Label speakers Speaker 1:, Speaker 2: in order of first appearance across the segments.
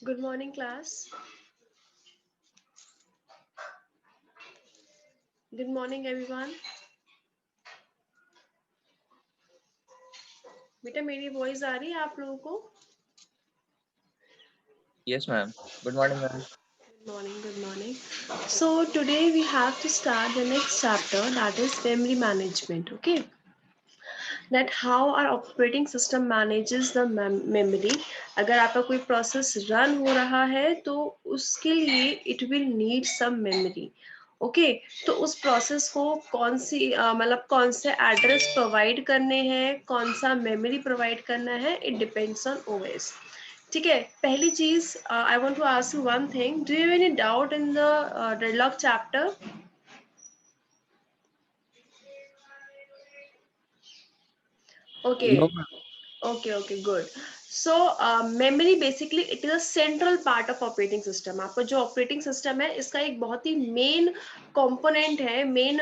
Speaker 1: Good morning, class. Good morning, everyone. बेटा मेरी voice आ रही है आप लोगों को?
Speaker 2: Yes, ma'am. Good morning, ma'am.
Speaker 1: Good morning, good morning. So today we have to start the next chapter, that is memory management. Okay, that how our operating system manages the memory. अगर आपका कोई process run हो रहा है तो उसके लिए it will need some memory. Okay तो उस प्रोसेस को कौन सी मतलब कौन से एड्रेस प्रोवाइड करने हैं, कौन सा मेमोरी प्रोवाइड करना है, इट डिपेंड्स ऑन ओएस. ठीक है, पहली चीज I want to ask you one thing, do you have any doubt in the deadlock chapter? Okay
Speaker 2: No, ma'am.
Speaker 1: okay, good. So memory basically it is a central part of operating system. आपका जो operating system है इसका एक बहुत ही main component है, main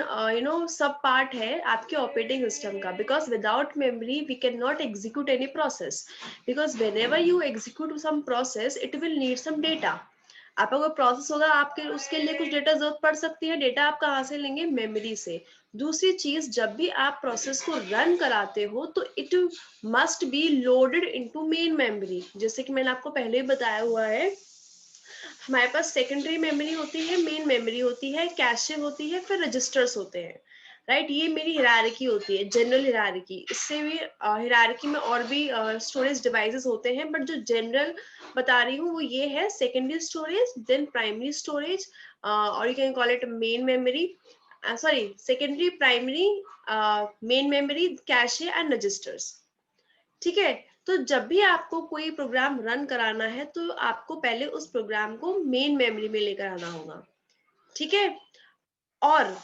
Speaker 1: सब part है आपके operating system का, because without memory we cannot execute any process, because whenever you execute some process it will need some data. आपका कोई प्रोसेस होगा, आपके उसके लिए कुछ डेटा जरूरत पड़ सकती है, डेटा आप कहाँ से लेंगे? मेमोरी से. दूसरी चीज, जब भी आप प्रोसेस को रन कराते हो तो it must be loaded into main memory. जैसे कि मैंने आपको पहले ही बताया हुआ है, हमारे पास सेकेंडरी मेमोरी होती है, मेन मेमोरी होती है, कैशे होती है, फिर रजिस्टर्स होते हैं. राइट, ये मेरी हिरारिकी होती है, जनरल हिरारिकी. इससे भी हिरारिकी में और भी स्टोरेज डिवाइसेस होते हैं, बट जो जनरल बता रही हूँ वो ये है: secondary storage, then primary storage, और you can call it main memory, sorry secondary, primary, main memory, cache and registers. ठीक है, तो जब भी आपको कोई प्रोग्राम रन कराना है तो आपको पहले उस प्रोग्राम को मेन मेमोरी में लेकर आना होगा. ठीक है, और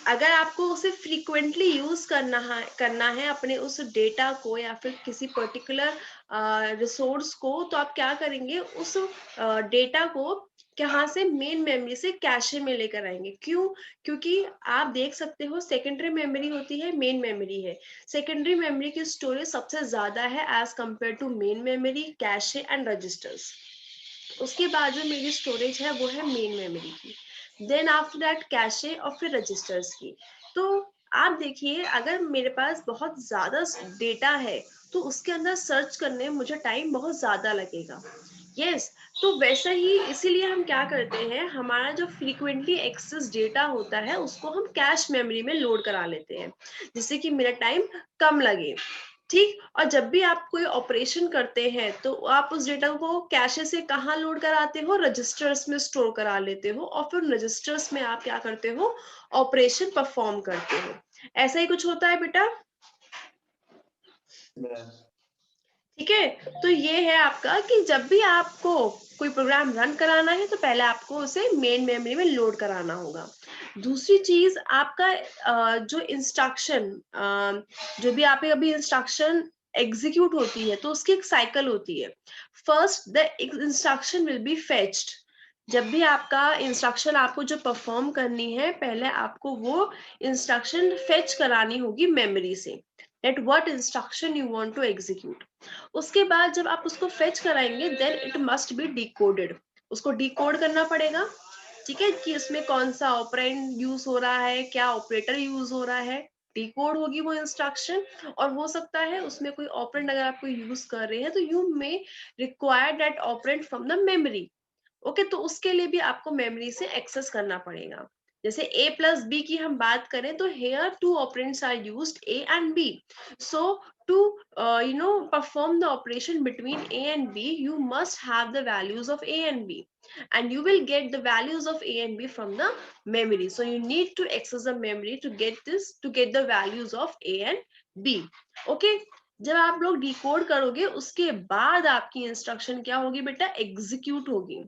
Speaker 1: अगर आपको उसे फ्रीक्वेंटली यूज करना है अपने उस डेटा को या फिर किसी पर्टिकुलर रिसोर्स को, तो आप क्या करेंगे? उस डेटा को कहाँ से? मेन मेमोरी से कैशे में लेकर आएंगे. क्यों? क्योंकि आप देख सकते हो सेकेंडरी मेमोरी होती है, मेन मेमोरी है. सेकेंडरी मेमोरी की स्टोरेज सबसे ज्यादा है as compare to main memory, cache and registers. उसके बाद जो मेरी स्टोरेज है वो है मेन मेमोरी की, देन आफ्टर दैट कैशे और फिर रजिस्टर्स की. तो आप देखिए, अगर मेरे पास बहुत ज्यादा डेटा है तो उसके अंदर सर्च करने में मुझे टाइम बहुत ज्यादा लगेगा. यस, तो वैसा ही इसीलिए हम क्या करते हैं, हमारा जो फ्रीक्वेंटली एक्सेस डेटा होता है उसको हम कैश मेमोरी में लोड करा लेते हैं, जिससे कि मेरा टाइम कम लगे. ठीक, और जब भी आप कोई ऑपरेशन करते हैं तो आप उस डेटा को कैशे से कहाँ लोड कराते हो? रजिस्टर्स में स्टोर करा लेते हो, और फिर रजिस्टर्स में आप क्या करते हो? ऑपरेशन परफॉर्म करते हो. ऐसा ही कुछ होता है बेटा. ठीक है, तो ये है आपका कि जब भी आपको कोई प्रोग्राम रन कराना है तो पहले आपको उसे मेन मेमोरी में लोड कराना होगा. दूसरी चीज, आपका जो इंस्ट्रक्शन, जो भी आपके अभी इंस्ट्रक्शन एग्जीक्यूट होती है तो उसकी एक साइकिल होती है. First the instruction will be fetched. जब भी आपका इंस्ट्रक्शन आपको जो परफॉर्म करनी है, पहले आपको वो इंस्ट्रक्शन फेच करानी होगी मेमोरी से, that what instruction you want to execute. उसके बाद जब आप उसको फेच कराएंगे then it must be decoded. उसको डिकोड करना पड़ेगा. ठीक है, कि इसमें कौन सा ऑपरेंड यूज हो रहा है, क्या ऑपरेटर यूज हो रहा है, डिकोड होगी वो इंस्ट्रक्शन. और हो सकता है उसमें कोई ऑपरेंड अगर आप कोई यूज कर रहे हैं तो you may require that operand from the memory. Okay, तो उसके लिए भी आपको मेमोरी से एक्सेस करना पड़ेगा. जैसे a प्लस बी की हम बात करें तो here two operands are used, a and b. So to perform the operation between a and b, you must have the values of a and b, and you will get the values of a and b from the memory. So you need to access the memory to get the values of a and b. Okay, जब आप लोग decode करोगे उसके बाद आपकी instruction क्या होगी बेटा? एग्जीक्यूट होगी.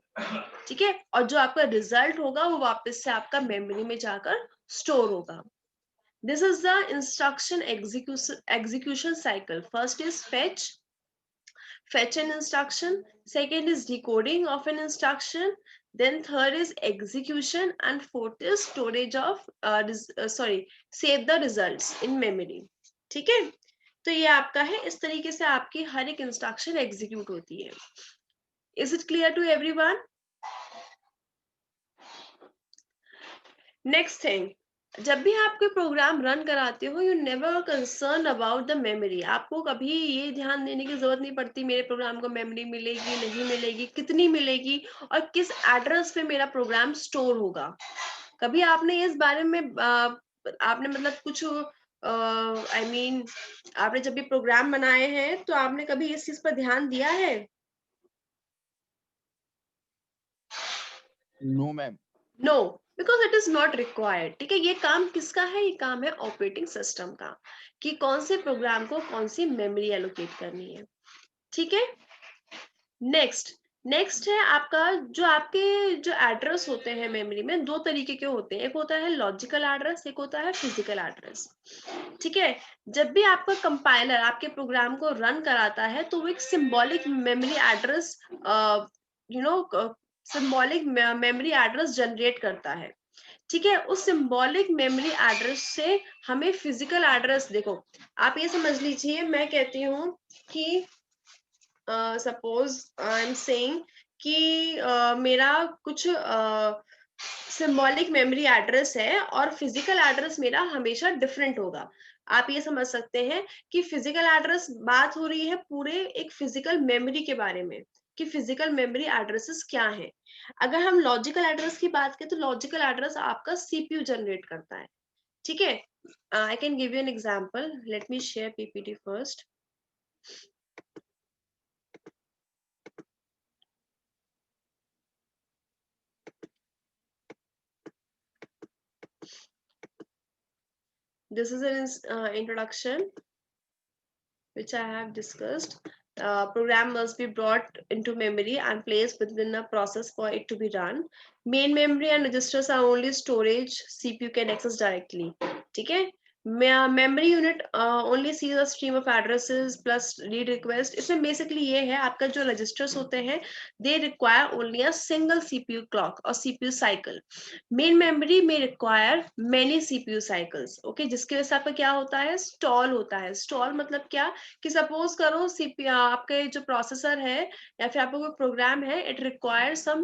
Speaker 1: ठीक है, और जो आपका रिजल्ट होगा वो वापस से आपका मेमोरी में जाकर स्टोर होगा. This is the instruction execution cycle. First is fetch an instruction. Second is decoding of an instruction. Then third is execution, and fourth is storage of save the results in memory. ठीक है, तो ये आपका है. इस तरीके से आपकी हर एक इंस्ट्रक्शन एग्जीक्यूट होती है. Is it clear to everyone? Next thing, जब भी आप कोई प्रोग्राम रन कराते हो, you never concern about the memory. आपको कभी ये ध्यान देने की जरूरत नहीं पड़ती मेरे प्रोग्राम को मेमोरी मिलेगी नहीं मिलेगी, कितनी मिलेगी और किस एड्रेस पे मेरा प्रोग्राम स्टोर होगा। कभी आपने इस बारे में आपने मतलब कुछ आई मीन आपने जब भी प्रोग्राम बनाए हैं तो आपने कभी इस चीज पर ध्यान दिया है?
Speaker 2: No, ma'am.
Speaker 1: No, because it is not required. ठीक है, ये काम किसका है? ये काम है ऑपरेटिंग सिस्टम का, कि कौन से प्रोग्राम को कौन सी मेमोरी एलोकेट करनी है। ठीक है, नेक्स्ट नेक्स्ट है आपका जो आपके जो एड्रेस होते हैं मेमोरी में, दो तरीके के होते हैं, एक होता है लॉजिकल एड्रेस, एक होता है फिजिकल एड्रेस। ठीक है, जब भी आपका कंपाइलर आपके प्रोग्राम को रन कराता है तो वो एक symbolic memory address you know symbolic memory address generate करता है। ठीक है, उस सिंबॉलिक मेमोरी एड्रेस से हमें फिजिकल एड्रेस, देखो आप ये समझ लीजिए, मैं कहती हूँ कि सपोज आई एम सेइंग कि मेरा कुछ सिंबॉलिक मेमोरी एड्रेस है और फिजिकल एड्रेस मेरा हमेशा डिफरेंट होगा। आप ये समझ सकते हैं कि फिजिकल एड्रेस बात हो रही है पूरे एक फिजिकल मेमोरी के बारे में, कि फिजिकल मेमोरी एड्रेसेस क्या हैं। अगर हम लॉजिकल एड्रेस की बात करें तो लॉजिकल एड्रेस आपका सीपीयू जनरेट करता है। ठीक है, I can give you an example, let me share PPT first. This is an introduction which I have discussed. Program must be brought into memory and placed within a process for it to be run. Main memory and registers are only storage CPU can access directly. ठीक है, memory unit only sees a stream of addresses plus read request। इसमें basically ये है, आपका जो registers होते हैं they require only a single CPU clock or CPU cycle. Main memory में require many CPU cycles. Okay, जिसकी वजह से आपका क्या होता है? स्टॉल होता है। स्टॉल मतलब क्या, कि सपोज करो सीपीयू आपके जो प्रोसेसर है या फिर आपका कोई प्रोग्राम है, it require some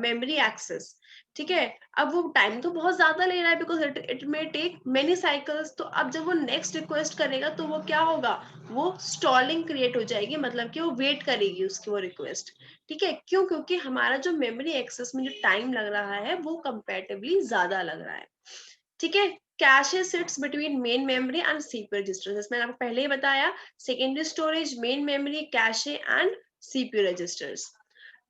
Speaker 1: memory access. ठीक है, अब वो टाइम तो बहुत ज्यादा ले रहा है because it may take many cycles. तो अब जब वो नेक्स्ट रिक्वेस्ट करेगा तो वो क्या होगा? वो स्टॉलिंग क्रिएट हो जाएगी, मतलब कि वो वेट करेगी उसकी वो रिक्वेस्ट। ठीक है, क्यों? क्योंकि हमारा जो मेमोरी एक्सेस में जो टाइम लग रहा है वो कंपैरेटिवली ज्यादा लग रहा है। ठीक है, cache sits between main memory and CPU registers, जैसे मैंने आपको पहले ही बताया, secondary storage, main memory, cache and CPU registers.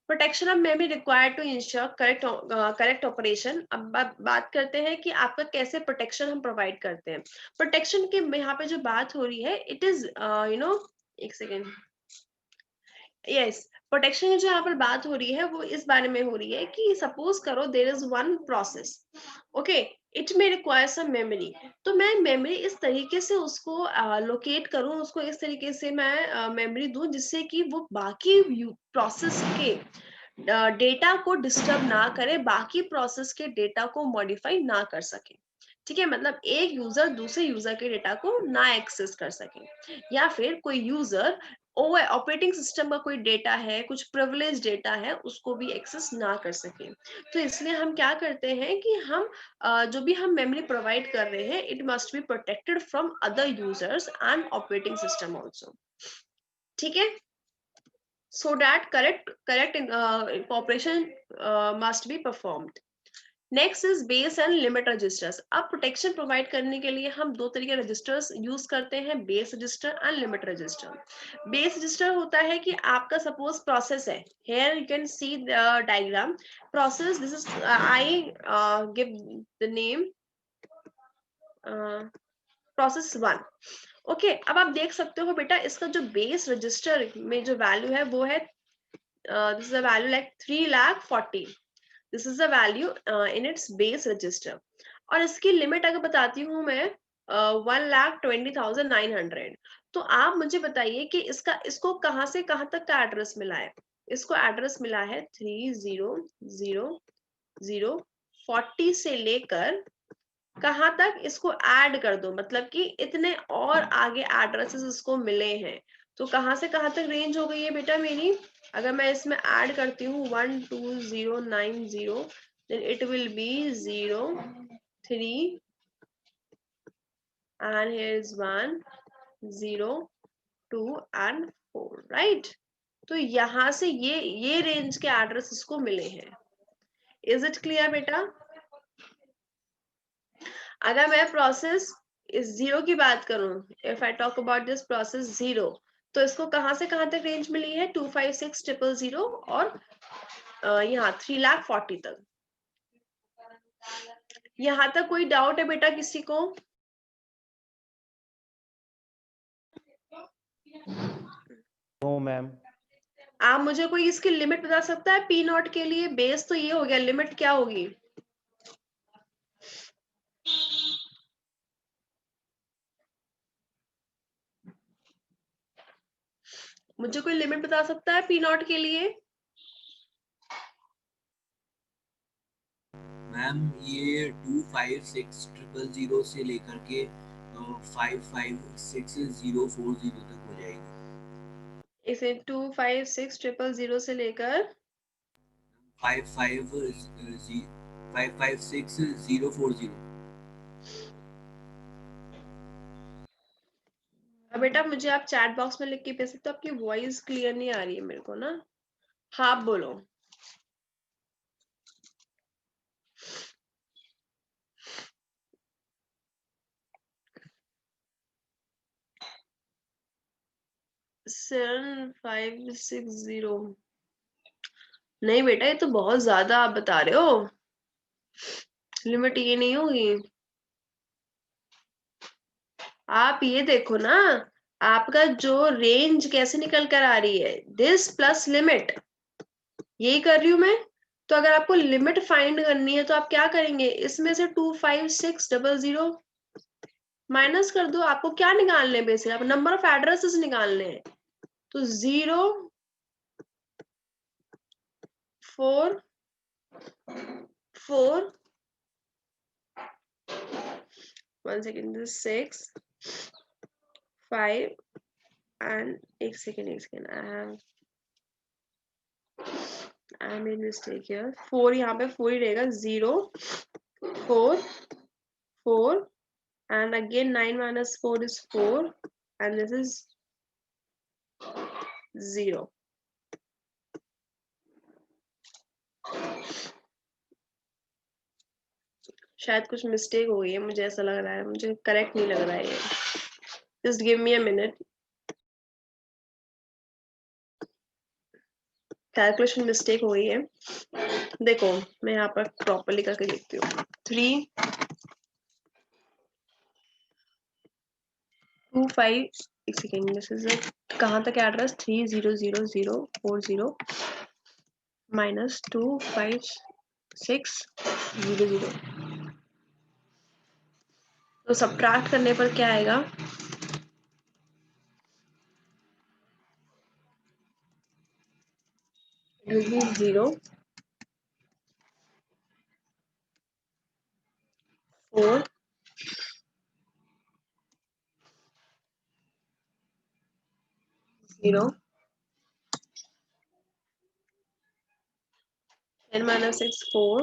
Speaker 1: Protection of memory required to ensure correct operation. अब बात करते हैं कि आपका कैसे प्रोटेक्शन हम प्रोवाइड करते हैं। प्रोटेक्शन की यहाँ पे जो बात हो रही है, इट इज एक सेकेंड, यस, प्रोटेक्शन की जो यहाँ पर बात हो रही है वो इस बारे में हो रही है कि सपोज करो there is one process, okay, it में रिक्वायर सम मेमोरी। तो मैं मेमोरी इस तरीके से उसको लोकेट करूं, उसको इस तरीके से मैं मेमोरी दूं जिससे कि वो बाकी प्रोसेस के डेटा को डिस्टर्ब ना करे, बाकी प्रोसेस के डेटा को मॉडिफाई ना कर सके। ठीक है, मतलब एक यूजर दूसरे यूजर के डेटा को ना एक्सेस कर सके, या फिर कोई यूजर ऑपरेटिंग सिस्टम का कोई डेटा है, कुछ प्रिविलेज डेटा है, उसको भी एक्सेस ना कर सके। तो इसलिए हम क्या करते हैं कि हम जो भी हम मेमोरी प्रोवाइड कर रहे हैं, it must be protected from other users and operating system also. ठीक है, so that correct operation must be performed. Next is base and limit registers. अब प्रोटेक्शन प्रोवाइड करने के लिए हम दो तरीके रजिस्टर्स यूज करते हैं, base register and limit register. Base register होता है कि आपका सपोज प्रोसेस है, here you can see the diagram process, this is I give the name process 1। Okay, अब आप देख सकते हो बेटा, इसका जो बेस रजिस्टर में जो वैल्यू है वो है this is a value like 3,40,000। This is the value in its base register. और इसकी लिमिट अगर बताती हूँ मैं 1,20,900। तो आप मुझे बताइए कि इसको कहाँ से कहाँ तक का एड्रेस मिला है? इसको एड्रेस मिला है 30,0,0,40 से लेकर कहाँ तक, इसको ऐड कर दो, मतलब कि इतने और आगे एड्रेसेस इसको मिले हैं। तो कहां से कहां तक रेंज हो गई है बेटा मेरी? अगर मैं इसमें ऐड करती हूँ 12090, then it will be 0 3 and here is 1 0 2 and 4, right? तो यहां से ये रेंज के एड्रेस इसको मिले हैं. इज इट क्लियर बेटा? अगर मैं प्रोसेस इस 0 की बात करूं, if I talk about this process 0, तो इसको कहां से कहां तक रेंज मिली है? 256000 और यहाँ 3,40,000 तक. यहाँ तक कोई डाउट है बेटा किसी को?
Speaker 3: No ma'am.
Speaker 1: आप मुझे कोई इसकी लिमिट बता सकता है? पी नॉट के लिए बेस तो ये हो गया, लिमिट क्या होगी? मुझे कोई लिमिट बता सकता है पी नॉट के लिए?
Speaker 4: मैम ये 256000 से लेकर के 556040 तक हो जाएगी.
Speaker 1: इसे 256000 से लेकर
Speaker 4: 556040.
Speaker 1: बेटा मुझे आप चैट बॉक्स में लिख के भेज सकते हो, आपकी वॉइस क्लियर नहीं आ रही है मेरे को ना. हाँ बोलो. सेवन 560. नहीं बेटा ये तो बहुत ज्यादा आप बता रहे हो. लिमिट ये नहीं होगी. आप ये देखो ना, आपका जो रेंज कैसे निकल कर आ रही है, दिस प्लस लिमिट, यही कर रही हूं मैं. तो अगर आपको लिमिट फाइंड करनी है तो आप क्या करेंगे? इसमें से 25600 माइनस कर दो. आपको क्या निकालने हैं? बेसिक आप नंबर ऑफ एड्रेसेस निकालने हैं. तो 0 4 4 1 सेकेंड 6 5 and एक second I made mistake here. 4 यहाँ पे 4 ही रहेगा. 0 4 4 and again 9 minus 4 is 4 and this is 0. शायद कुछ मिस्टेक हो गई है, मुझे ऐसा लग रहा है. मुझे करेक्ट नहीं लग रहा है ये. Just give me a minute. Calculation mistake हो गई है. देखो मैं यहाँ पर प्रॉपरली करके देखती हूँ. 3 2 5 एक सेकेंड. दिस इज कहाँ तक एड्रेस? 300040 माइनस 25600. तो सब्ट्रैक्ट करने पर क्या आएगा? It will be 0 4 0 10 minus 6 4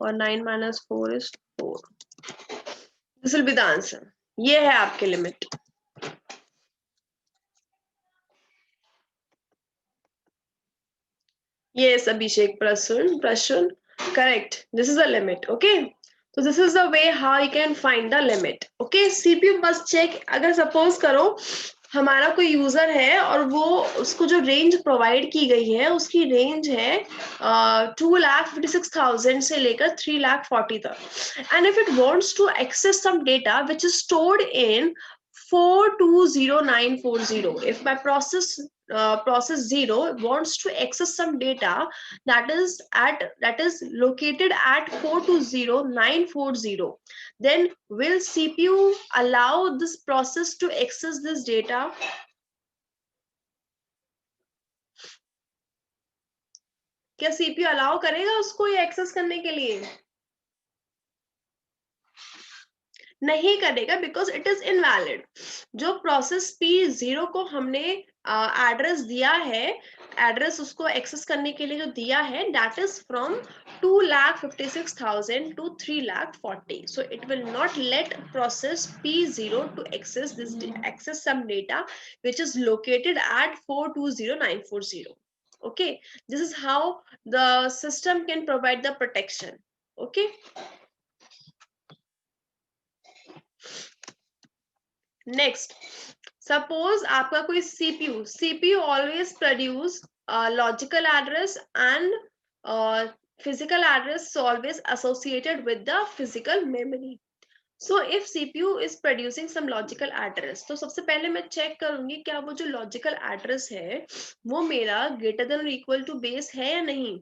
Speaker 1: और 9 minus 4 is 4. This will be the answer. ये है आपके limit. Yes, Abhishek, Prasun, correct. This is the limit, okay? So this is the way how you can find the limit, okay? CPU must check. अगर suppose करो हमारा कोई user है और वो उसको जो रेंज प्रोवाइड की गई है उसकी रेंज है 2,56,000 से लेकर 3,40,000 तक. And if it wants to access some data which is stored in 420940, if my process 0 wants to access some data that is located at 420940, then will CPU allow this process to access this data? क्या CPU allow करेगा उसको ये access करने के लिए? नहीं करेगा because it is invalid. जो प्रोसेस P0 को हमने एड्रेस दिया है, एड्रेस उसको एक्सेस करने के लिए जो दिया है, that is from 2,56,000 to 3,40,000. So it will not let process P0 to access some data which is located at 420,940. Okay, this is how the system can provide the protection. Okay. Next, suppose आपका कोई CPU always produce logical address and physical address always associated with the physical memory. So if CPU is producing some logical address, तो सबसे पहले मैं check करूंगी क्या वो जो logical address है वो मेरा greater than or equal to base है या नहीं।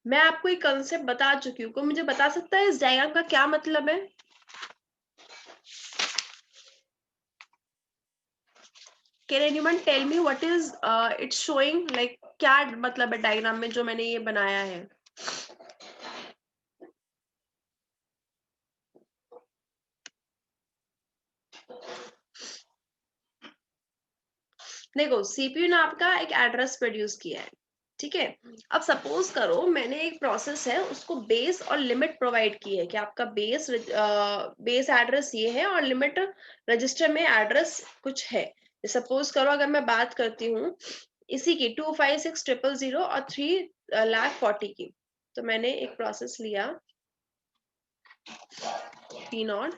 Speaker 1: मैं आपको एक कंसेप्ट बता चुकी हूँ, कोई मुझे बता सकता है इस डायग्राम का क्या मतलब है? Can anyone tell me what is it's showing, like क्या मतलब है डायग्राम में जो मैंने ये बनाया है? देखो CPU ने आपका एक एड्रेस प्रोड्यूस किया है, ठीक है। अब सपोज करो मैंने एक प्रोसेस है उसको बेस और लिमिट प्रोवाइड की है कि आपका बेस एड्रेस ये है और लिमिट रजिस्टर में एड्रेस कुछ है। सपोज करो अगर मैं बात करती हूँ इसी की 256,000 और 3,40,000 की, तो मैंने एक प्रोसेस लिया P0,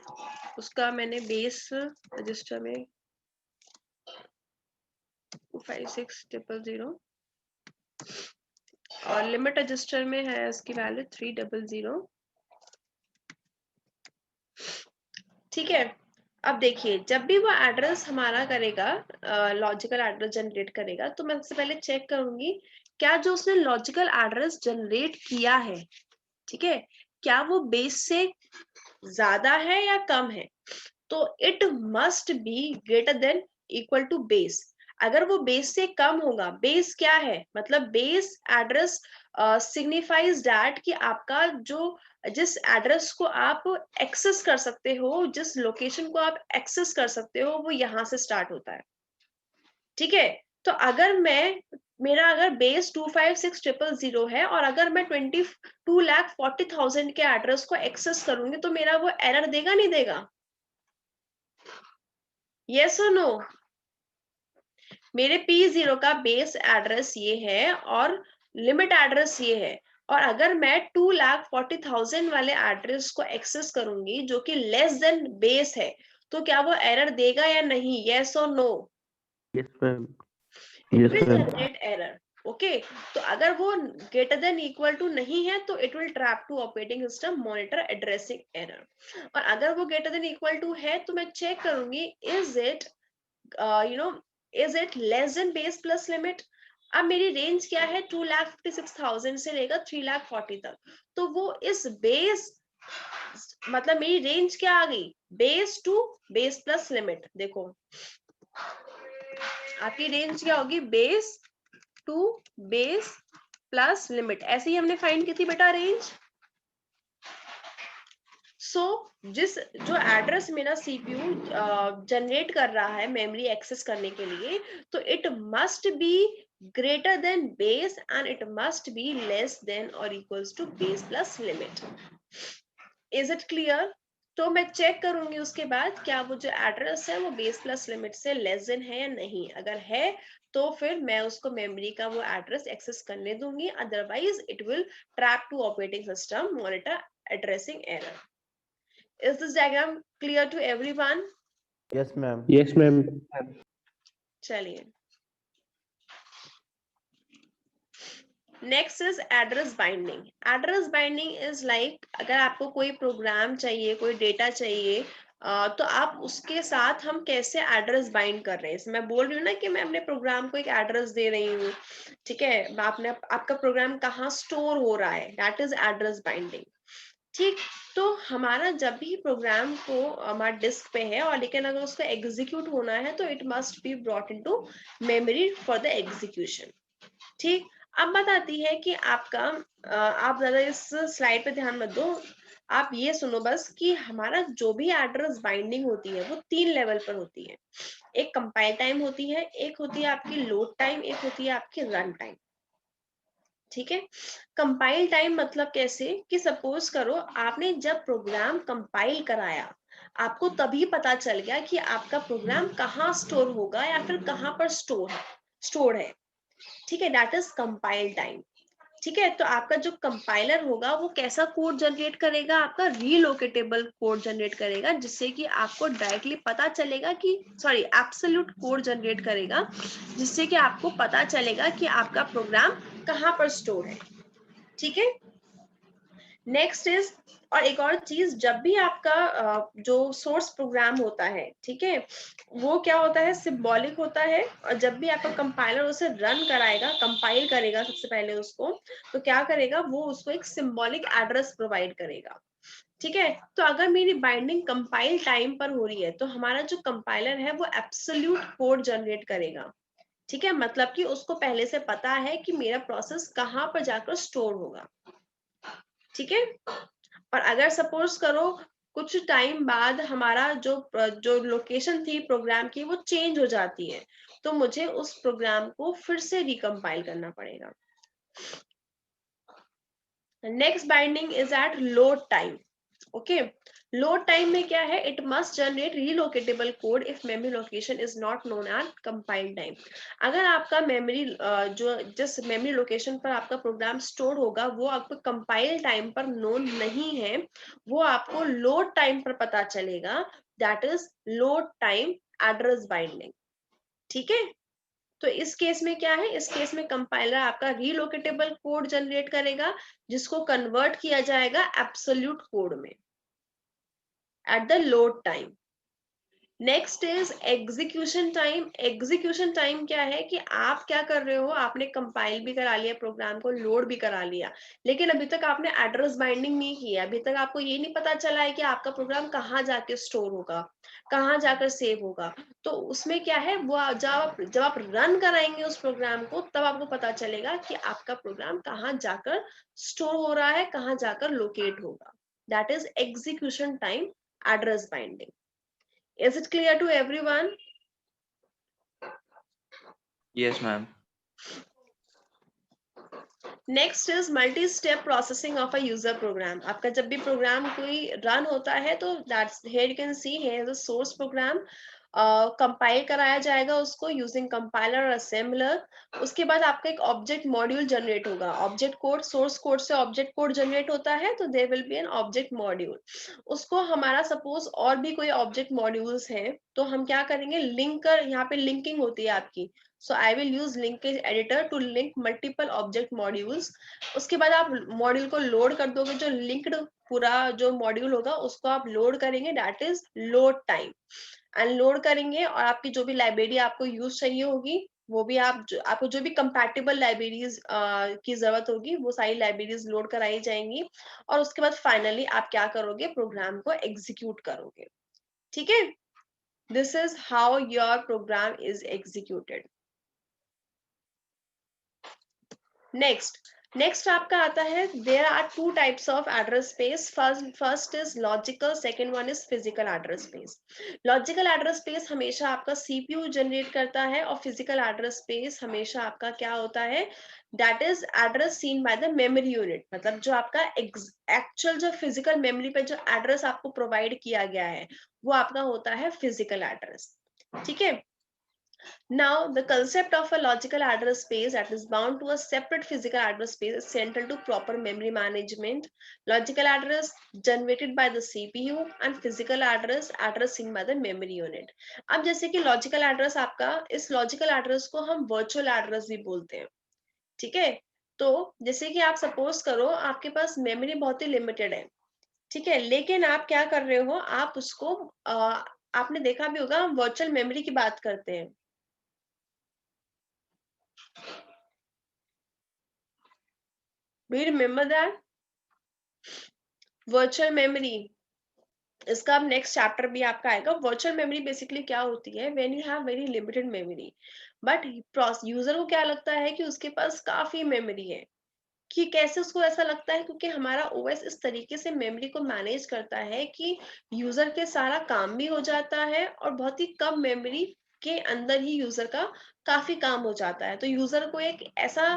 Speaker 1: उसका मैंने बेस रजिस्टर में 256,000 और लिमिट रजिस्टर में है उसकी वैल्यू 300। ठीक है। अब देखिए जब भी वो एड्रेस हमारा करेगा, लॉजिकल एड्रेस जनरेट करेगा, तो मैं सबसे पहले चेक करूंगी क्या जो उसने लॉजिकल एड्रेस जनरेट किया है, ठीक है, क्या वो बेस से ज्यादा है या कम है। तो it must be greater than equal to base. अगर वो बेस से कम होगा, बेस क्या है मतलब बेस एड्रेस सिग्निफाइज दैट कि आपका जो जिस एड्रेस को आप एक्सेस कर सकते हो, जिस लोकेशन को आप एक्सेस कर सकते हो, वो यहां से स्टार्ट होता है, ठीक है। तो अगर मेरा अगर बेस 256,000 है और अगर मैं 22,40,000 के एड्रेस को एक्सेस करूंगी तो मेरा वो एरर देगा नहीं देगा? यस और नो? मेरे P0 का बेस एड्रेस ये है और लिमिट एड्रेस ये है, और अगर मैं 2,40,000 वाले एड्रेस को एक्सेस करूंगी जो कि लेस देन बेस है, तो क्या वो एरर देगा या नहीं? यस और no?
Speaker 3: Yes, ma'am.
Speaker 1: It
Speaker 3: Yes,
Speaker 1: will
Speaker 3: ma'am.
Speaker 1: Generate error. Okay, तो अगर वो ग्रेटर देन इक्वल टू नहीं है तो it will trap to operating system monitor addressing error. और अगर वो ग्रेटर देन इक्वल टू है तो मैं चेक करूंगी is it is it less than base plus limit. अब मेरी रेंज क्या है 2,56,000 से लेकर 3,40,000 तक, तो वो इस बेस मतलब मेरी रेंज क्या आ गई, base to base plus limit. देखो आपकी रेंज क्या होगी, base to base plus limit, ऐसे ही हमने फाइंड की थी बेटा रेंज। जिस जो एड्रेस मेरा CPU जनरेट कर रहा है मेमोरी एक्सेस करने के लिए, तो it must be greater than base and it must be less than और equals to base plus limit. Is it clear? तो मैं चेक करूंगी उसके बाद क्या वो जो एड्रेस है वो बेस प्लस लिमिट से लेस देन है या नहीं। अगर है तो फिर मैं उसको मेमोरी का वो एड्रेस एक्सेस करने दूंगी, otherwise it will trap to operating system monitor addressing error. Is this diagram clear to everyone?
Speaker 3: Yes, ma'am.
Speaker 2: Yes, ma'am.
Speaker 1: चलिए, next is address binding. Address binding is like अगर आपको कोई programme चाहिए, कोई data चाहिए, तो आप उसके साथ हम कैसे एड्रेस बाइंड कर रहे हैं। मैं बोल रही हूँ ना कि मैं अपने प्रोग्राम को एक एड्रेस दे रही हूँ, ठीक है, आपका प्रोग्राम कहाँ स्टोर हो रहा है, दैट इज एड्रेस बाइंडिंग। ठीक, तो हमारा जब भी प्रोग्राम को हमारा डिस्क पे है और लेकिन अगर उसको एग्जीक्यूट होना है तो it must be brought into memory for the execution. ठीक, अब बात आती है कि आपका आप ज्यादा इस स्लाइड पे ध्यान मत दो, आप ये सुनो बस कि हमारा जो भी एड्रेस बाइंडिंग होती है वो 3 लेवल पर होती है। एक कंपाइल टाइम होती है, एक होती है आपकी लोड टाइम, एक होती है आपकी रन टाइम। ठीक है, कंपाइल टाइम मतलब कैसे कि सपोज करो आपने जब प्रोग्राम कंपाइल कराया, आपको तभी पता चल गया कि आपका प्रोग्राम कहाँ स्टोर होगा या फिर कहाँ पर स्टोर है। ठीक है, दैट इज कंपाइल टाइम। ठीक है, तो आपका जो कंपाइलर होगा वो कैसा कोड जनरेट करेगा, आपका रीलोकेटेबल कोड जनरेट करेगा, जिससे कि आपको डायरेक्टली पता चलेगा कि सॉरी एब्सोल्यूट कोड जनरेट करेगा, जिससे कि आपको पता चलेगा कि आपका प्रोग्राम कहाँ पर स्टोर है। ठीक है, नेक्स्ट इज, और एक और चीज, जब भी आपका जो सोर्स प्रोग्राम होता है, ठीक है, वो क्या होता है, सिंबॉलिक होता है। और जब भी आपका कंपाइलर उसे रन कराएगा, कंपाइल करेगा सबसे पहले उसको, तो क्या करेगा, वो उसको एक सिंबॉलिक एड्रेस प्रोवाइड करेगा। ठीक है, तो अगर मेरी बाइंडिंग कंपाइल टाइम पर हो रही है तो हमारा जो कंपाइलर है वो एब्सोल्यूट कोड जनरेट करेगा। ठीक है, मतलब कि उसको पहले से पता है कि मेरा प्रोसेस कहाँ पर जाकर स्टोर होगा। ठीक है, और अगर सपोज करो कुछ टाइम बाद हमारा जो लोकेशन थी प्रोग्राम की वो चेंज हो जाती है, तो मुझे उस प्रोग्राम को फिर से रिकम्पाइल करना पड़ेगा। Next binding is at load time. Okay, load time में क्या है, it must generate relocatable code if memory location is not known at compile time. अगर आपका मेमोरी जो जिस मेमोरी लोकेशन पर आपका प्रोग्राम स्टोर होगा वो आपको कंपाइल टाइम पर नोन नहीं है, वो आपको लोड टाइम पर पता चलेगा, that is load time address binding. ठीक है, तो इस केस में क्या है, इस केस में कंपाइलर आपका रीलोकेटेबल कोड जनरेट करेगा, जिसको कन्वर्ट किया जाएगा एब्सोल्यूट कोड में at the load time. Next is execution time. Execution time क्या है कि आप क्या कर रहे हो, आपने कंपाइल भी करा लिया प्रोग्राम को, लोड भी करा लिया, लेकिन अभी तक आपने एड्रेस बाइंडिंग नहीं किया, अभी तक आपको ये नहीं पता चला है कि आपका प्रोग्राम कहाँ जाके स्टोर होगा, कहाँ जाकर सेव होगा। तो उसमें क्या है, वो जब आप रन कराएंगे उस प्रोग्राम को, तब आपको पता चलेगा कि आपका प्रोग्राम कहाँ जाकर स्टोर हो रहा है, कहाँ जाकर लोकेट होगा। That is execution time address binding. Is it clear to everyone?
Speaker 2: Yes, ma'am.
Speaker 1: Next is multi-step processing of a user program. आपका जब भी प्रोग्राम कोई रन होता है तो that's here you can see here the source program compile कराया जाएगा उसको यूजिंग कंपाइलर और असेंबलर। उसके बाद आपका एक ऑब्जेक्ट मॉड्यूल जनरेट होगा। ऑब्जेक्ट कोड, सोर्स कोड से ऑब्जेक्ट कोड जनरेट होता है, तो there will be an object module. उसको हमारा सपोज और भी कोई ऑब्जेक्ट मॉड्यूल्स हैं, तो हम क्या करेंगे, लिंकर, यहाँ पे लिंकिंग होती है आपकी। So I will use linkage editor to link multiple object modules. उसके बाद आप मॉड्यूल को लोड कर दोगे, जो लिंक्ड पूरा जो मॉड्यूल होगा उसको आप लोड करेंगे, that is load time. Unload करेंगे और आपकी जो भी लाइब्रेरी आपको यूज चाहिए होगी, वो भी आपको जो भी कंपैटिबल लाइब्रेरीज की जरूरत होगी, वो सारी लाइब्रेरीज लोड कराई जाएंगी। और उसके बाद फाइनली आप क्या करोगे, प्रोग्राम को एग्जीक्यूट करोगे। ठीक है, this is how your program is executed. Next आपका आता है, there are two types of address space. First is logical, second one is physical address space. Logical address space हमेशा आपका सीपीयू जनरेट करता है, और फिजिकल एड्रेस स्पेस हमेशा आपका क्या होता है, that is address seen by the memory unit. मतलब जो आपका एक्चुअल जो फिजिकल मेमोरी पे जो एड्रेस आपको प्रोवाइड किया गया है, वो आपका होता है फिजिकल एड्रेस। ठीक है, now the concept of a logical address space that is bound to a separate physical address space is central to proper memory management. Logical address generated by the CPU and physical address seen by the memory unit. अब जैसे कि logical address आपका, इस logical address को हम virtual address भी बोलते हैं। ठीक है, तो जैसे कि आप सपोज करो आपके पास मेमोरी बहुत ही लिमिटेड है, ठीक है, लेकिन आप क्या कर रहे हो, आप उसको आपने देखा भी होगा, हम वर्चुअल मेमोरी की बात करते हैं। Do you remember that? Virtual memory, इसका अब नेक्स्ट चैप्टर भी आपका आएगा। वर्चुअल मेमोरी बेसिकली क्या होती है, when you have very limited memory, but user को क्या लगता है कि उसके पास काफी मेमोरी है, कि कैसे उसको ऐसा लगता है, क्योंकि हमारा ओएस इस तरीके से मेमोरी को मैनेज करता है कि यूजर के सारा काम भी हो जाता है और बहुत ही कम मेमोरी के अंदर ही यूजर का काफी काम हो जाता है। तो यूजर को एक ऐसा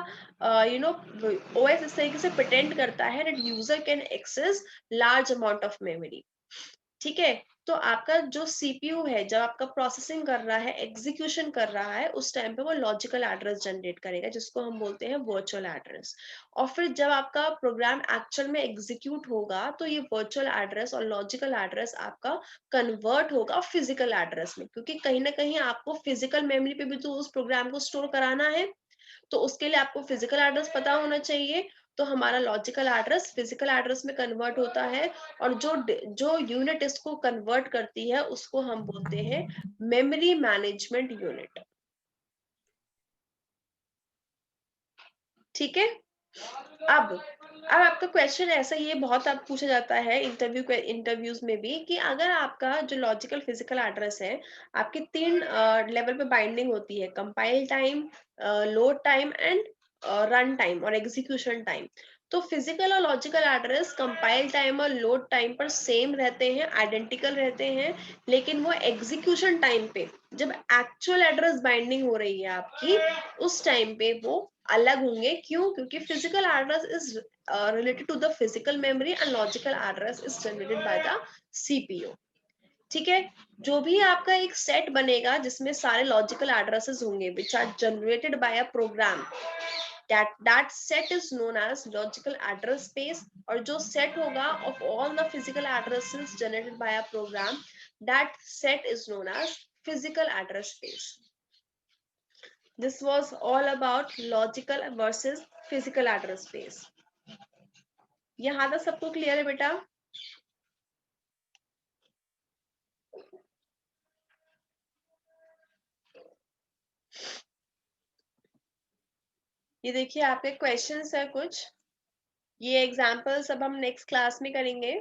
Speaker 1: ओएस इस तरीके से प्रिटेंड करता है that user can access large amount of memory. ठीक है, तो आपका जो सीपीयू है जब आपका प्रोसेसिंग कर रहा है, एग्जीक्यूशन कर रहा है, उस टाइम पे वो लॉजिकल एड्रेस जनरेट करेगा जिसको हम बोलते हैं वर्चुअल एड्रेस। और फिर जब आपका प्रोग्राम एक्चुअल में एग्जीक्यूट होगा तो ये वर्चुअल एड्रेस और लॉजिकल एड्रेस आपका कन्वर्ट होगा फिजिकल एड्रेस में, क्योंकि कहीं ना कहीं आपको फिजिकल मेमोरी पे भी तो उस प्रोग्राम को स्टोर कराना है, तो उसके लिए आपको फिजिकल एड्रेस पता होना चाहिए। तो हमारा लॉजिकल एड्रेस फिजिकल एड्रेस में कन्वर्ट होता है, और जो यूनिट इसको कन्वर्ट करती है उसको हम बोलते हैं मेमोरी मैनेजमेंट यूनिट। ठीक है, अब आपका क्वेश्चन ऐसा, ये बहुत अब पूछा जाता है इंटरव्यूज में भी, कि अगर आपका जो लॉजिकल फिजिकल एड्रेस है, आपकी 3 लेवल पे बाइंडिंग होती है, compile time, load time and run time और एग्जीक्यूशन टाइम। तो फिजिकल और लॉजिकल एड्रेस कंपाइल टाइम और लोड टाइम पर सेम रहते हैं, आइडेंटिकल रहते हैं, लेकिन वो एग्जीक्यूशन टाइम पे जब एक्चुअल एड्रेस बाइंडिंग हो रही है आपकी, उस टाइम पे वो अलग होंगे। क्यों? क्योंकि physical address is related to the physical memory and logical address is generated by the CPU। ठीक है, जो भी आपका एक सेट बनेगा जिसमें सारे लॉजिकल एड्रेसेस होंगे which are generated by a program, that set is known as logical address space। और जो सेट होगा of all the physical addresses generated by a program, that set is known as physical address space। This was all about logical versus physical address space। यहाँ तक सबको clear है बेटा? ये देखिए आपके क्वेश्चंस है कुछ, ये एग्जांपल्स अब हम नेक्स्ट क्लास में करेंगे,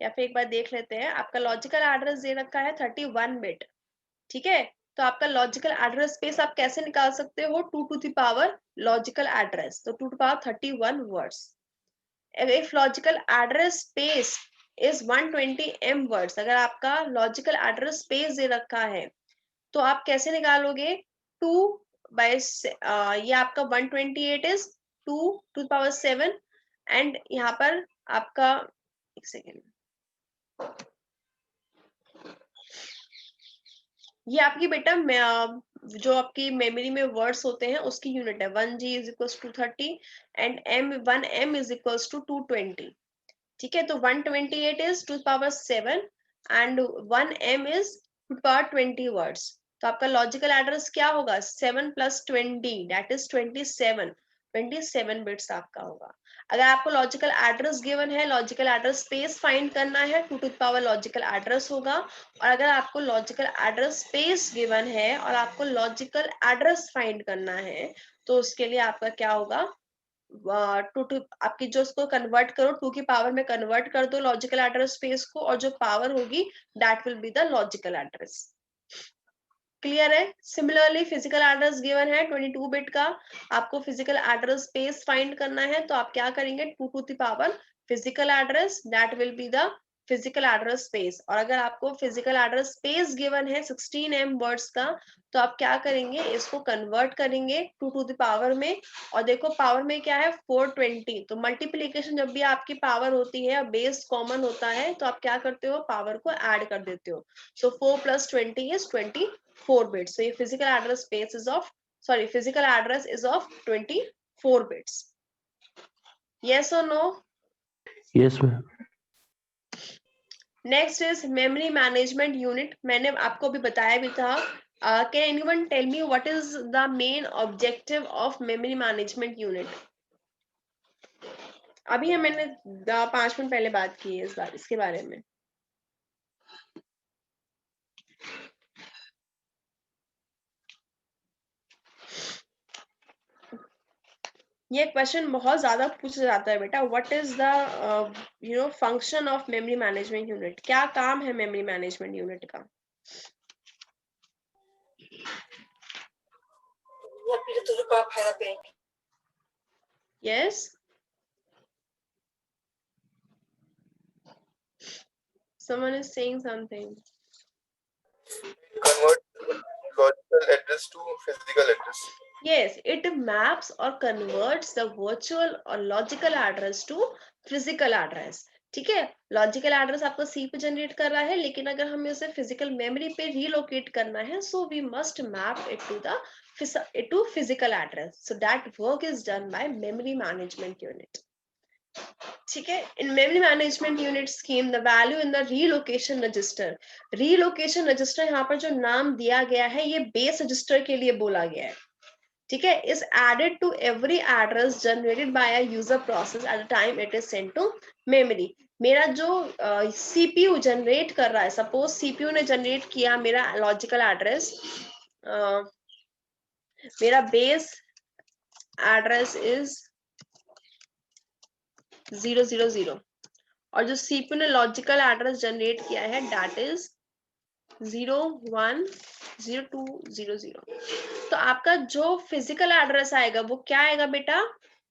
Speaker 1: या फिर एक बार देख लेते हैं। आपका लॉजिकल एड्रेस दे रखा है 31 बिट। ठीक है, तो आपका लॉजिकल एड्रेस स्पेस आप कैसे निकाल सकते हो? 2 to the power logical address, तो 2 to power 31 words. If logical address space is 120 M words, अगर आपका लॉजिकल एड्रेस स्पेस दे रखा है तो आप कैसे निकालोगे? 2 बाय ये आपका 128 is 2 to the power 7, and यहाँ पर आपका, एक सेकेंड, ये आपकी बेटा जो आपकी मेमोरी में वर्ड्स होते हैं उसकी यूनिट है। 1G is equals to 30 and 1M is equals to 220। ठीक है, तो 128 is to power 7 and 1M is to power 20 words. तो आपका लॉजिकल एड्रेस क्या होगा? 7 + 20 दैट इज 27 बिट्स आपका होगा। अगर आपको लॉजिकल एड्रेस गिवन है, लॉजिकल एड्रेस स्पेस फाइंड करना है, 2 टू पावर लॉजिकल एड्रेस होगा। और अगर आपको लॉजिकल एड्रेस स्पेस गिवन है और आपको लॉजिकल एड्रेस फाइंड करना है, तो उसके लिए आपका क्या होगा? टू आपकी जो उसको कन्वर्ट करो, 2 की पावर में कन्वर्ट कर दो लॉजिकल एड्रेस स्पेस को, और जो पावर होगी that will be the logical address. Clear है? सिमिलरली फिजिकल एड्रेस गिवन है 22 बिट का, आपको फिजिकल एड्रेस स्पेस फाइंड करना है, तो आप क्या करेंगे? 2 to the power physical address, that will be the physical address space. और अगर आपको फिजिकल एड्रेस स्पेस गिवन है 16 M वर्ड्स का, तो आप क्या करेंगे? इसको कन्वर्ट करेंगे 2 टू द पावर में। और देखो पावर में क्या है? 420। तो मल्टीप्लीकेशन जब भी आपकी पावर होती है, बेस कॉमन होता है, तो आप क्या करते हो? पावर को ऐड कर देते हो। सो 4 + 20 is 24 bits। So your physical address space is of, sorry, physical address is of 24 bits। Yes or no?
Speaker 3: Yes, ma'am.
Speaker 1: Next is memory management unit। मैंने आपको अभी बताया भी था। Can anyone tell me what is the main objective of memory management unit? अभी मैंने 5 minute पहले बात की है इसके बारे में। ये क्वेश्चन बहुत ज्यादा पूछा जाता है बेटा। What is the function of memory management unit? क्या काम है मेमोरी मैनेजमेंट यूनिट का? Yes. Someone is saying something.
Speaker 5: Convert logical address to physical address.
Speaker 1: Yes, it maps or converts the virtual or logical address to physical address. ठीक है, logical address आपको सी पे generate कर रहा है, लेकिन अगर हमें उसे फिजिकल मेमोरी पे रीलोकेट करना है, so we must map it to the physical address. So that work is done by memory management unit. ठीक है, in memory management unit scheme the value in the relocation register यहाँ पर जो नाम दिया गया है ये बेस रजिस्टर के लिए बोला गया है. ठीक है, is added to every address generated by a user process at the time it is sent to memory. मेरा जो CPU जनरेट कर रहा है, सपोज CPU ने जनरेट किया मेरा लॉजिकल एड्रेस, मेरा बेस एड्रेस इज 000 और जो CPU ने लॉजिकल एड्रेस जनरेट किया है दैट इज 010200. तो आपका जो फिजिकल एड्रेस आएगा वो क्या आएगा बेटा,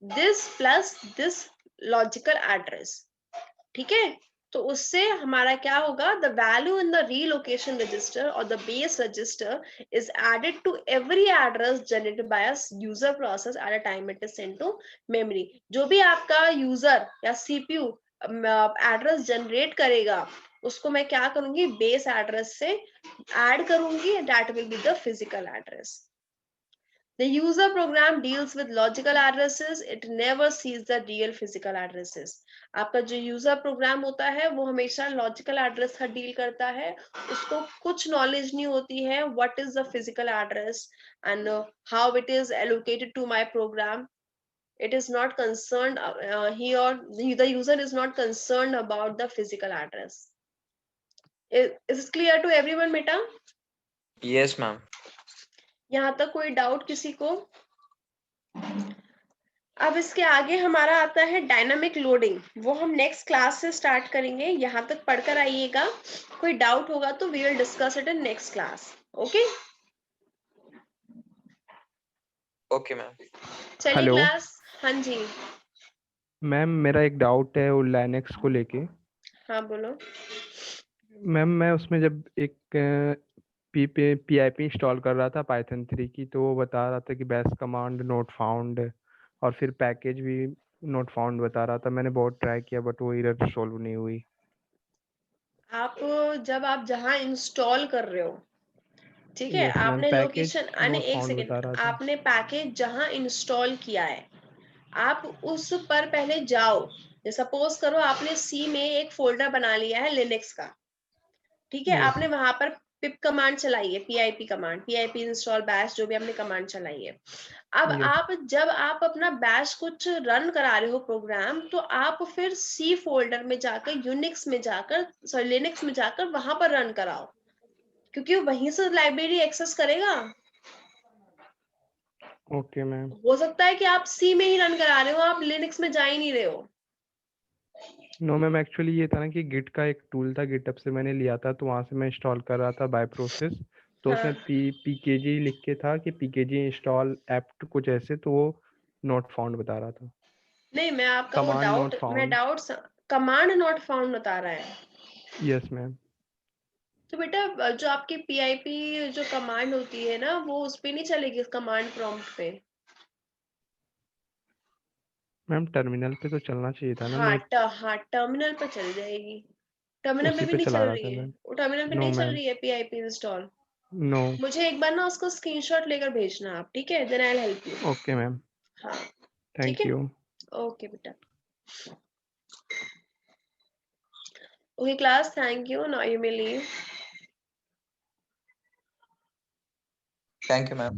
Speaker 1: this plus this logical address. ठीक है, तो उससे हमारा क्या होगा, the value in the relocation register और the base register is added to every address generated by a user process at a time it is sent to memory. जो भी आपका यूजर या CPU एड्रेस जनरेट करेगा उसको मैं क्या करूंगी, बेस एड्रेस से ऐड करूंगी, that will be the physical address. The user program deals with logical addresses. It never sees the real physical addresses. आपका जो यूजर प्रोग्राम होता है वो हमेशा लॉजिकल एड्रेस का डील करता है, उसको कुछ नॉलेज नहीं होती है what is the physical address and how it is allocated to my program. It is not concerned, he or the user is not concerned about the physical address. Is it clear to everyone, बेटा?
Speaker 2: Yes, ma'am.
Speaker 1: यहाँ तक कोई doubt किसी को? अब इसके आगे हमारा आता है डायनामिक लोडिंग, वो हम नेक्स्ट क्लास से स्टार्ट करेंगे. यहाँ तक पढ़कर आइएगा, कोई डाउट होगा तो we will discuss it in next class. Okay,
Speaker 2: Okay, ma'am.
Speaker 1: चलिए
Speaker 3: हेलो
Speaker 1: क्लास. हाँ जी,
Speaker 3: मैम, मेरा एक डाउट है वो लाइनेक्स को लेके.
Speaker 1: हाँ बोलो.
Speaker 3: मैम मैं उसमें जब एक PIP इंस्टॉल कर रहा था पाइथन 3 की, तो वो बता रहा था कि बेस कमांड नोट फाउंड और फिर पैकेज भी नोट फाउंड बता रहा था. मैंने बहुत ट्राई किया बट वो एरर सॉल्व नहीं हुई.
Speaker 1: आप जब आप जहाँ इंस्टॉल कर रहे हो, ठीक है,
Speaker 3: यस मैम,
Speaker 1: आपने
Speaker 3: पैकेज
Speaker 1: लोकेशन आने,
Speaker 3: नोट
Speaker 1: एक
Speaker 3: फाउंड
Speaker 1: सेकेंड,
Speaker 3: बता रहा था.
Speaker 1: आपने पैकेज जहां इंस्टॉल किया है आप उस पर पहले जाओ. सपोज करो आपने सी में एक फोल्डर बना लिया है लिनक्स का, ठीक है,
Speaker 3: यस
Speaker 1: आपने वहां पर पिप कमांड चलाई है, PIP command, PIP install bash, जो भी आपने कमांड चलाई है. अब
Speaker 3: यस
Speaker 1: आप जब आप अपना बैश कुछ रन करा रहे हो प्रोग्राम, तो आप फिर सी फोल्डर में जाकर यूनिक्स में जाकर, सॉरी लिनक्स में जाकर वहां पर रन कराओ, क्योंकि वहीं से लाइब्रेरी एक्सेस करेगा.
Speaker 3: Okay ma'am.
Speaker 1: हो सकता है कि आप सी में ही रन करा रहे हो, आप लिनक्स में जा ही नहीं रहे हो.
Speaker 3: नो मैम, एक्चुअली ये था ना कि गिट का एक टूल था, गिटहब से मैंने लिया था, तो वहाँ से मैं इंस्टॉल कर रहा था बाय प्रोसेस. तो
Speaker 1: हाँ,
Speaker 3: उसमें PKG लिख के था कि PKG इंस्टॉल एप्ट कुछ ऐसे, तो वो नॉट फाउंड बता रहा था.
Speaker 1: नहीं, मैं आपका वो
Speaker 3: command not found.
Speaker 1: Command not found बता रहा है.
Speaker 3: Yes ma'am.
Speaker 1: तो बेटा जो आपकी PIP जो कमांड होती है ना, वो उस पे नहीं चलेगी, कमांड प्रॉम्प्ट पे.
Speaker 3: मैम टर्मिनल पे तो चलना चाहिए था ना.
Speaker 1: हाँ
Speaker 3: मैं
Speaker 1: हाँ, टर्मिनल पे चल जाएगी. टर्मिनल पे
Speaker 3: उसी
Speaker 1: भी
Speaker 3: पे
Speaker 1: नहीं
Speaker 3: चला
Speaker 1: चल
Speaker 3: रहा
Speaker 1: रही
Speaker 3: था
Speaker 1: है,
Speaker 3: मैम.
Speaker 1: वो टर्मिनल पे
Speaker 3: नो
Speaker 1: नहीं चल
Speaker 3: मैम,
Speaker 1: रही है PIP इंस्टॉल.
Speaker 3: नो.
Speaker 1: मुझे एक बार ना उसको स्क्रीनशॉट लेकर भेजना आप, ठीक है, then I will help you.
Speaker 3: Okay ma'am,
Speaker 1: हाँ, ठीक
Speaker 3: थैंक
Speaker 1: है,
Speaker 3: यू.
Speaker 1: ओके बेटा. Okay class, thank you. Now you may leave.
Speaker 2: Thank you, ma'am.